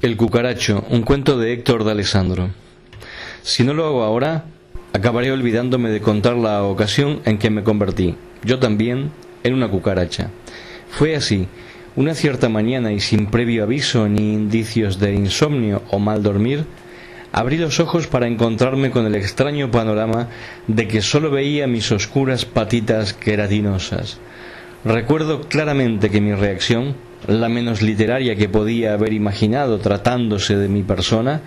El cucaracho, un cuento de Héctor D'Alessandro. Si no lo hago ahora, acabaré olvidándome de contar la ocasión en que me convertí, yo también, en una cucaracha. Fue así, una cierta mañana y sin previo aviso ni indicios de insomnio o mal dormir, abrí los ojos para encontrarme con el extraño panorama de que sólo veía mis oscuras patitas queratinosas. Recuerdo claramente que mi reacción, la menos literaria que podía haber imaginado tratándose de mi persona,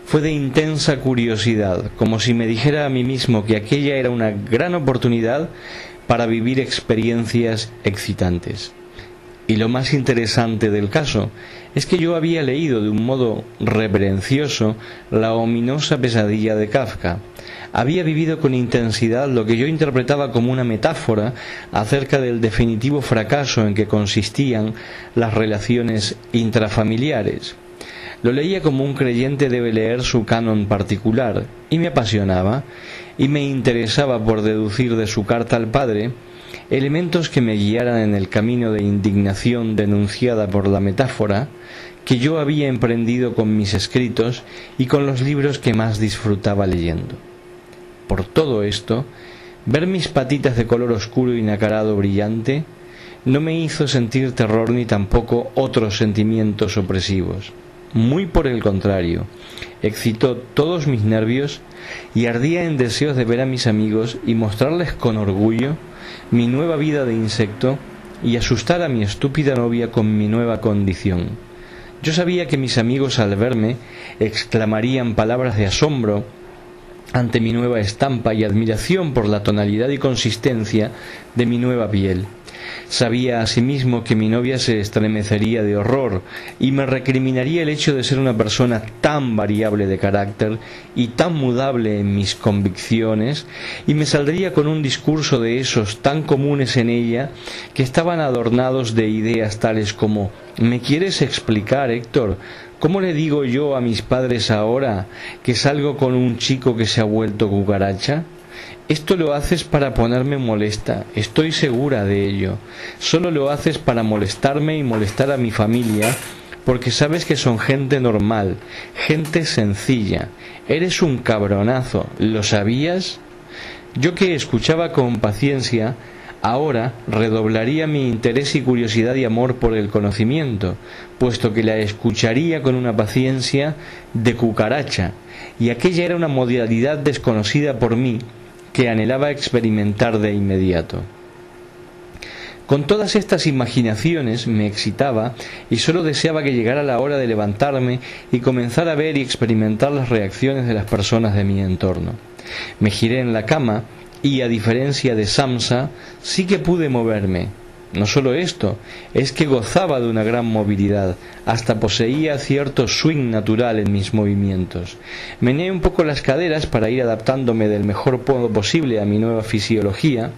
fue de intensa curiosidad, como si me dijera a mí mismo que aquella era una gran oportunidad para vivir experiencias excitantes. Y lo más interesante del caso es que yo había leído de un modo reverencioso la ominosa pesadilla de Kafka. Había vivido con intensidad lo que yo interpretaba como una metáfora acerca del definitivo fracaso en que consistían las relaciones intrafamiliares. Lo leía como un creyente debe leer su canon particular, y me apasionaba, y me interesaba por deducir de su carta al padre elementos que me guiaran en el camino de indignación denunciada por la metáfora que yo había emprendido con mis escritos y con los libros que más disfrutaba leyendo. Por todo esto, ver mis patitas de color oscuro y nacarado brillante no me hizo sentir terror ni tampoco otros sentimientos opresivos. Muy por el contrario, excitó todos mis nervios y ardía en deseos de ver a mis amigos y mostrarles con orgullo mi nueva vida de insecto y asustar a mi estúpida novia con mi nueva condición. Yo sabía que mis amigos al verme exclamarían palabras de asombro ante mi nueva estampa y admiración por la tonalidad y consistencia de mi nueva piel. Sabía asimismo que mi novia se estremecería de horror y me recriminaría el hecho de ser una persona tan variable de carácter y tan mudable en mis convicciones, y me saldría con un discurso de esos tan comunes en ella que estaban adornados de ideas tales como: ¿me quieres explicar, Héctor, cómo le digo yo a mis padres ahora que salgo con un chico que se ha vuelto cucaracha? Esto lo haces para ponerme molesta, estoy segura de ello. Solo lo haces para molestarme y molestar a mi familia, porque sabes que son gente normal, gente sencilla. Eres un cabronazo, ¿lo sabías? Yo, que escuchaba con paciencia, ahora redoblaría mi interés y curiosidad y amor por el conocimiento, puesto que la escucharía con una paciencia de cucaracha, y aquella era una modalidad desconocida por mí, que anhelaba experimentar de inmediato. Con todas estas imaginaciones me excitaba y sólo deseaba que llegara la hora de levantarme y comenzar a ver y experimentar las reacciones de las personas de mi entorno. Me giré en la cama y, a diferencia de Samsa, sí que pude moverme. No solo esto, es que gozaba de una gran movilidad, hasta poseía cierto swing natural en mis movimientos. Meneé un poco las caderas para ir adaptándome del mejor modo posible a mi nueva fisiología.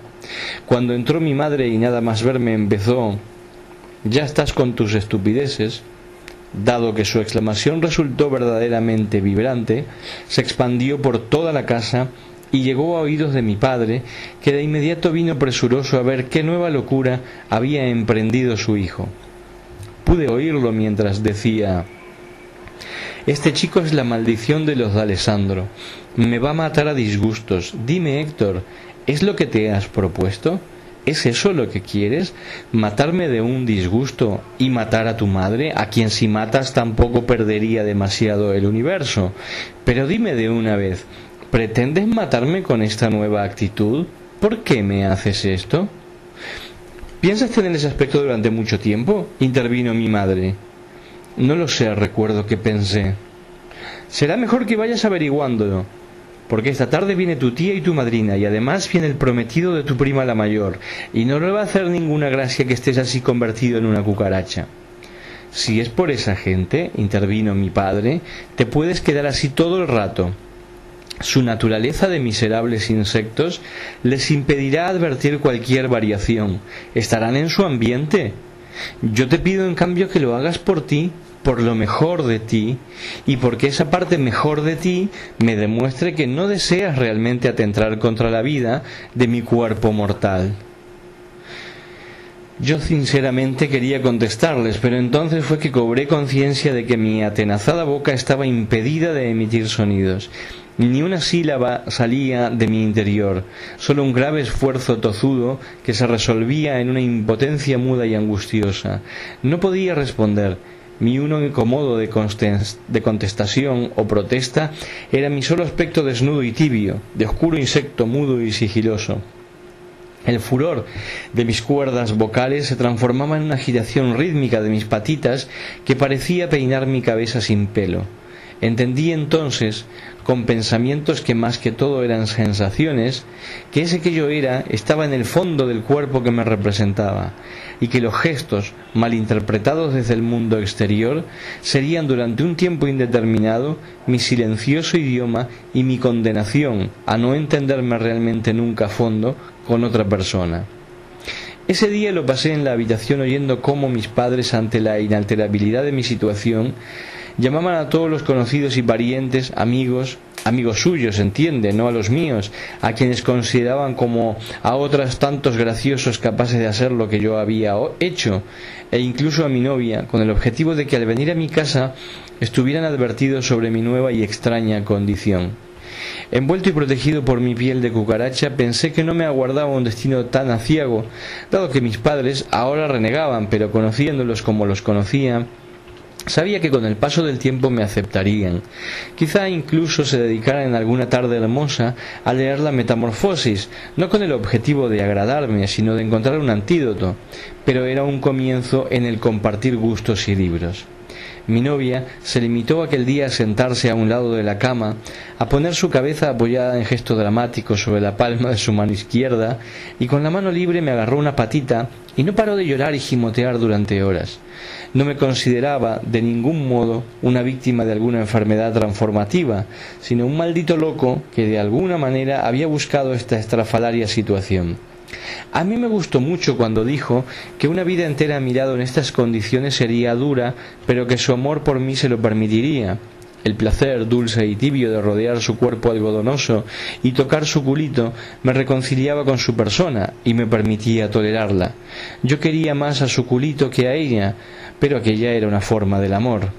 Cuando entró mi madre y nada más verme empezó: «Ya estás con tus estupideces», dado que su exclamación resultó verdaderamente vibrante, se expandió por toda la casa y llegó a oídos de mi padre, que de inmediato vino presuroso a ver qué nueva locura había emprendido su hijo. Pude oírlo mientras decía: «Este chico es la maldición de los D'Alessandro. Me va a matar a disgustos. Dime, Héctor, ¿es lo que te has propuesto? ¿Es eso lo que quieres? ¿Matarme de un disgusto y matar a tu madre, a quien si matas tampoco perdería demasiado el universo? Pero dime de una vez, ¿pretendes matarme con esta nueva actitud? ¿Por qué me haces esto?» «¿Piensas tener ese aspecto durante mucho tiempo?», intervino mi madre. «No lo sé», recuerdo que pensé. «Será mejor que vayas averiguándolo, porque esta tarde viene tu tía y tu madrina, y además viene el prometido de tu prima la mayor, y no le va a hacer ninguna gracia que estés así convertido en una cucaracha». «Si es por esa gente», intervino mi padre, «te puedes quedar así todo el rato. Su naturaleza de miserables insectos les impedirá advertir cualquier variación. Estarán en su ambiente. Yo te pido en cambio que lo hagas por ti, por lo mejor de ti, y porque esa parte mejor de ti me demuestre que no deseas realmente atentar contra la vida de mi cuerpo mortal». Yo sinceramente quería contestarles, pero entonces fue que cobré conciencia de que mi atenazada boca estaba impedida de emitir sonidos. Ni una sílaba salía de mi interior, solo un grave esfuerzo tozudo que se resolvía en una impotencia muda y angustiosa. No podía responder. Mi único modo de contestación o protesta era mi solo aspecto desnudo y tibio, de oscuro insecto mudo y sigiloso. El furor de mis cuerdas vocales se transformaba en una agitación rítmica de mis patitas que parecía peinar mi cabeza sin pelo. Entendí entonces, con pensamientos que más que todo eran sensaciones, que ese que yo era estaba en el fondo del cuerpo que me representaba, y que los gestos, malinterpretados desde el mundo exterior, serían durante un tiempo indeterminado mi silencioso idioma y mi condenación a no entenderme realmente nunca a fondo con otra persona. Ese día lo pasé en la habitación oyendo cómo mis padres, ante la inalterabilidad de mi situación, llamaban a todos los conocidos y parientes, amigos suyos, entiende, no a los míos, a quienes consideraban como a otros tantos graciosos capaces de hacer lo que yo había hecho, e incluso a mi novia, con el objetivo de que al venir a mi casa estuvieran advertidos sobre mi nueva y extraña condición. Envuelto y protegido por mi piel de cucaracha, pensé que no me aguardaba un destino tan aciago, dado que mis padres ahora renegaban, pero conociéndolos como los conocía, sabía que con el paso del tiempo me aceptarían. Quizá incluso se dedicaran en alguna tarde hermosa a leer la Metamorfosis, no con el objetivo de agradarme, sino de encontrar un antídoto, pero era un comienzo en el compartir gustos y libros. Mi novia se limitó aquel día a sentarse a un lado de la cama, a poner su cabeza apoyada en gesto dramático sobre la palma de su mano izquierda, y con la mano libre me agarró una patita y no paró de llorar y gimotear durante horas. No me consideraba de ningún modo una víctima de alguna enfermedad transformativa, sino un maldito loco que de alguna manera había buscado esta estrafalaria situación. A mí me gustó mucho cuando dijo que una vida entera mirado en estas condiciones sería dura, pero que su amor por mí se lo permitiría. El placer dulce y tibio de rodear su cuerpo algodonoso y tocar su culito me reconciliaba con su persona y me permitía tolerarla. Yo quería más a su culito que a ella, pero aquella era una forma del amor.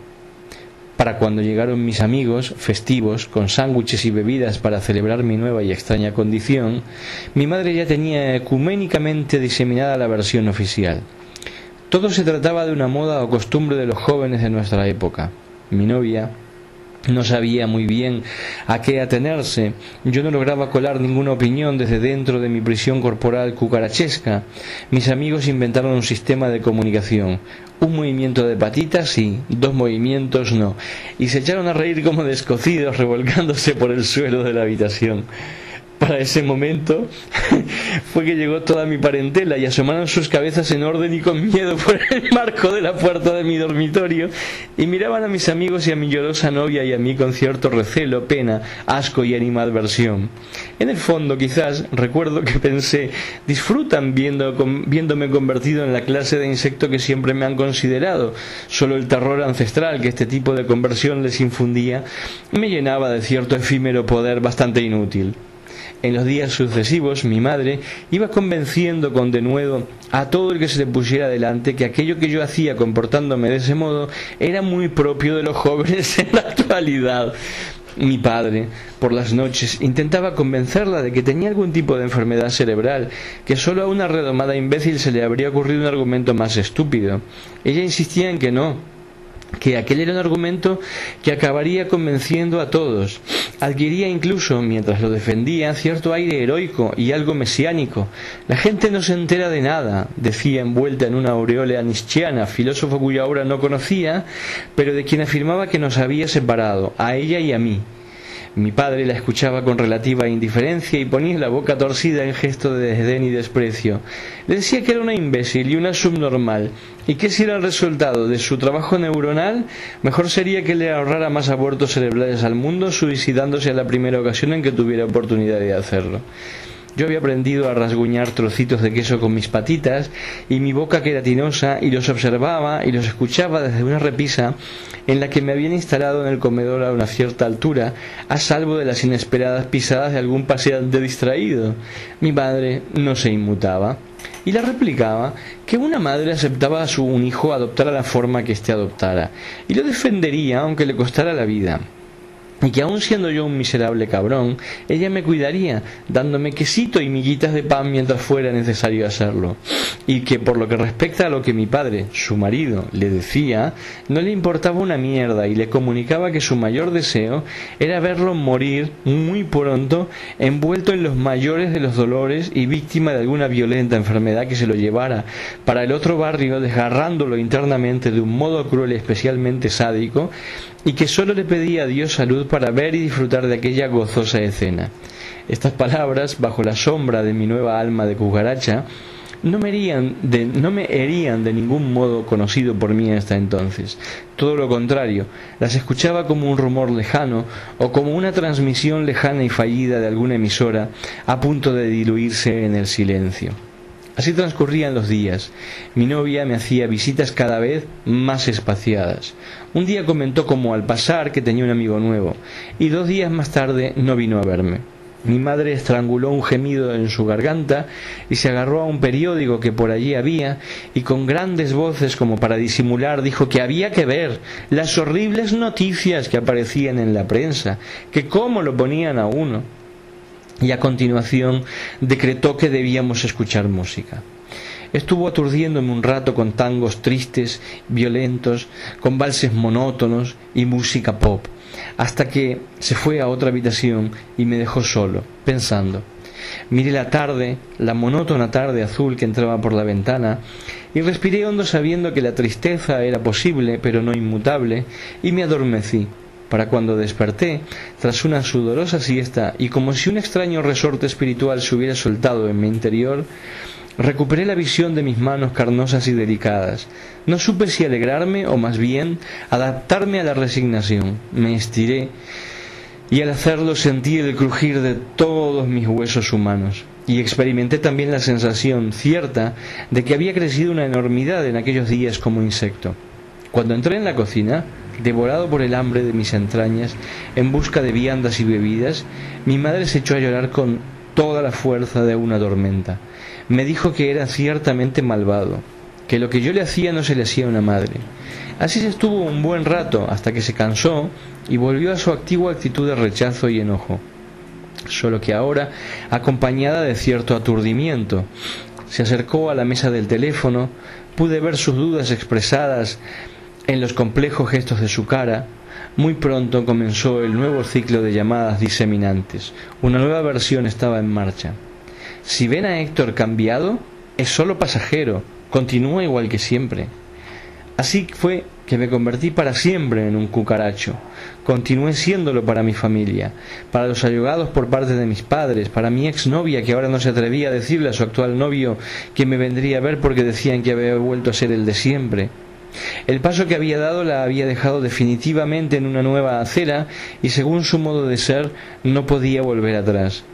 Para cuando llegaron mis amigos, festivos, con sándwiches y bebidas para celebrar mi nueva y extraña condición, mi madre ya tenía ecuménicamente diseminada la versión oficial. Todo se trataba de una moda o costumbre de los jóvenes de nuestra época. Mi novia no sabía muy bien a qué atenerse. Yo no lograba colar ninguna opinión desde dentro de mi prisión corporal cucarachesca. Mis amigos inventaron un sistema de comunicación. Un movimiento de patitas sí, 2 movimientos no. Y se echaron a reír como descocidos, revolcándose por el suelo de la habitación. Para ese momento fue que llegó toda mi parentela y asomaron sus cabezas en orden y con miedo por el marco de la puerta de mi dormitorio y miraban a mis amigos y a mi llorosa novia y a mí con cierto recelo, pena, asco y animadversión. En el fondo, quizás, recuerdo que pensé, disfrutan viéndome convertido en la clase de insecto que siempre me han considerado. Solo el terror ancestral que este tipo de conversión les infundía me llenaba de cierto efímero poder bastante inútil. En los días sucesivos mi madre iba convenciendo con denuedo a todo el que se le pusiera delante que aquello que yo hacía comportándome de ese modo era muy propio de los jóvenes en la actualidad. Mi padre, por las noches, intentaba convencerla de que tenía algún tipo de enfermedad cerebral, que solo a una redomada imbécil se le habría ocurrido un argumento más estúpido. Ella insistía en que no, que aquel era un argumento que acabaría convenciendo a todos. Adquiría incluso, mientras lo defendía, cierto aire heroico y algo mesiánico. La gente no se entera de nada, decía envuelta en una aureola nietzscheana, filósofo cuya obra no conocía, pero de quien afirmaba que nos había separado, a ella y a mí. Mi padre la escuchaba con relativa indiferencia y ponía la boca torcida en gesto de desdén y desprecio. Le decía que era una imbécil y una subnormal, y que si era el resultado de su trabajo neuronal, mejor sería que le ahorrara más abortos cerebrales al mundo, suicidándose a la primera ocasión en que tuviera oportunidad de hacerlo. Yo había aprendido a rasguñar trocitos de queso con mis patitas y mi boca queratinosa, y los observaba y los escuchaba desde una repisa en la que me habían instalado en el comedor a una cierta altura, a salvo de las inesperadas pisadas de algún paseante distraído. Mi madre no se inmutaba. y le replicaba que una madre aceptaba a un hijo adoptara la forma que éste adoptara, y lo defendería aunque le costara la vida, y que aun siendo yo un miserable cabrón, ella me cuidaría, dándome quesito y miguitas de pan mientras fuera necesario hacerlo, y que por lo que respecta a lo que mi padre, su marido, le decía, no le importaba una mierda, y le comunicaba que su mayor deseo era verlo morir muy pronto, envuelto en los mayores de los dolores y víctima de alguna violenta enfermedad que se lo llevara para el otro barrio, desgarrándolo internamente de un modo cruel y especialmente sádico, y que sólo le pedía a Dios salud para ver y disfrutar de aquella gozosa escena. Estas palabras, bajo la sombra de mi nueva alma de cucaracha, no me herían de ningún modo conocido por mí hasta entonces. Todo lo contrario, las escuchaba como un rumor lejano o como una transmisión lejana y fallida de alguna emisora a punto de diluirse en el silencio. Así transcurrían los días. Mi novia me hacía visitas cada vez más espaciadas. Un día comentó como al pasar que tenía un amigo nuevo, y 2 días más tarde no vino a verme. Mi madre estranguló un gemido en su garganta y se agarró a un periódico que por allí había, y con grandes voces como para disimular dijo que había que ver las horribles noticias que aparecían en la prensa, que cómo lo ponían a uno. Y a continuación decretó que debíamos escuchar música. Estuvo aturdiéndome un rato con tangos tristes, violentos, con valses monótonos y música pop, hasta que se fue a otra habitación y me dejó solo, pensando. Miré la tarde, la monótona tarde azul que entraba por la ventana, y respiré hondo sabiendo que la tristeza era posible, pero no inmutable, y me adormecí. Para cuando desperté, tras una sudorosa siesta, y como si un extraño resorte espiritual se hubiera soltado en mi interior, recuperé la visión de mis manos carnosas y delicadas. No supe si alegrarme o más bien adaptarme a la resignación. Me estiré y al hacerlo sentí el crujir de todos mis huesos humanos, y experimenté también la sensación cierta de que había crecido una enormidad en aquellos días como insecto. Cuando entré en la cocina, devorado por el hambre de mis entrañas, en busca de viandas y bebidas, mi madre se echó a llorar con toda la fuerza de una tormenta. Me dijo que era ciertamente malvado, que lo que yo le hacía no se le hacía a una madre. Así se estuvo un buen rato, hasta que se cansó y volvió a su antigua actitud de rechazo y enojo, solo que ahora acompañada de cierto aturdimiento. Se acercó a la mesa del teléfono, pude ver sus dudas expresadas en los complejos gestos de su cara. Muy pronto comenzó el nuevo ciclo de llamadas diseminantes. Una nueva versión estaba en marcha. Si ven a Héctor cambiado, es solo pasajero, continúa igual que siempre. Así fue que me convertí para siempre en un cucaracho. Continué siéndolo para mi familia, para los allegados por parte de mis padres, para mi exnovia, que ahora no se atrevía a decirle a su actual novio que me vendría a ver porque decían que había vuelto a ser el de siempre. El paso que había dado la había dejado definitivamente en una nueva acera, y según su modo de ser no podía volver atrás.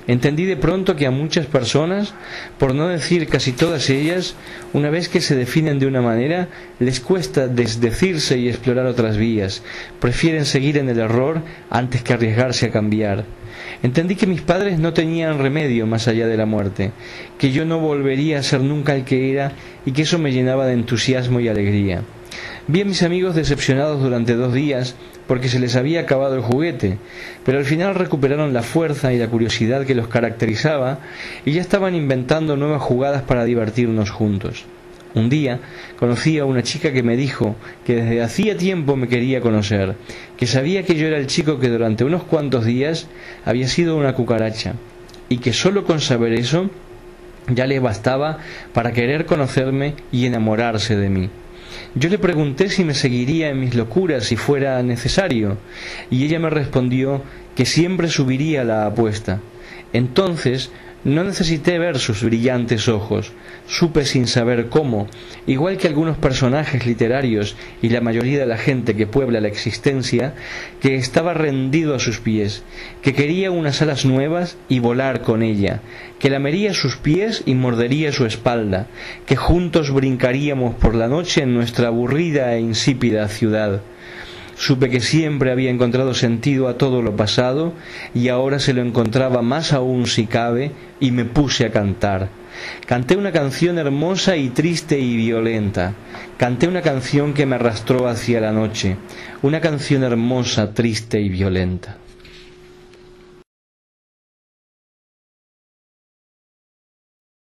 Entendí de pronto que a muchas personas, por no decir casi todas ellas, una vez que se definen de una manera, les cuesta desdecirse y explorar otras vías. Prefieren seguir en el error antes que arriesgarse a cambiar. Entendí que mis padres no tenían remedio más allá de la muerte, que yo no volvería a ser nunca el que era, y que eso me llenaba de entusiasmo y alegría. Vi a mis amigos decepcionados durante 2 días porque se les había acabado el juguete, pero al final recuperaron la fuerza y la curiosidad que los caracterizaba y ya estaban inventando nuevas jugadas para divertirnos juntos. Un día conocí a una chica que me dijo que desde hacía tiempo me quería conocer, que sabía que yo era el chico que durante unos cuantos días había sido una cucaracha, y que solo con saber eso ya le bastaba para querer conocerme y enamorarse de mí. Yo le pregunté si me seguiría en mis locuras si fuera necesario, y ella me respondió que siempre subiría la apuesta. Entonces no necesité ver sus brillantes ojos, supe sin saber cómo, igual que algunos personajes literarios y la mayoría de la gente que puebla la existencia, que estaba rendido a sus pies, que quería unas alas nuevas y volar con ella, que lamería sus pies y mordería su espalda, que juntos brincaríamos por la noche en nuestra aburrida e insípida ciudad. Supe que siempre había encontrado sentido a todo lo pasado, y ahora se lo encontraba más aún si cabe, y me puse a cantar. Canté una canción hermosa y triste y violenta. Canté una canción que me arrastró hacia la noche. Una canción hermosa, triste y violenta.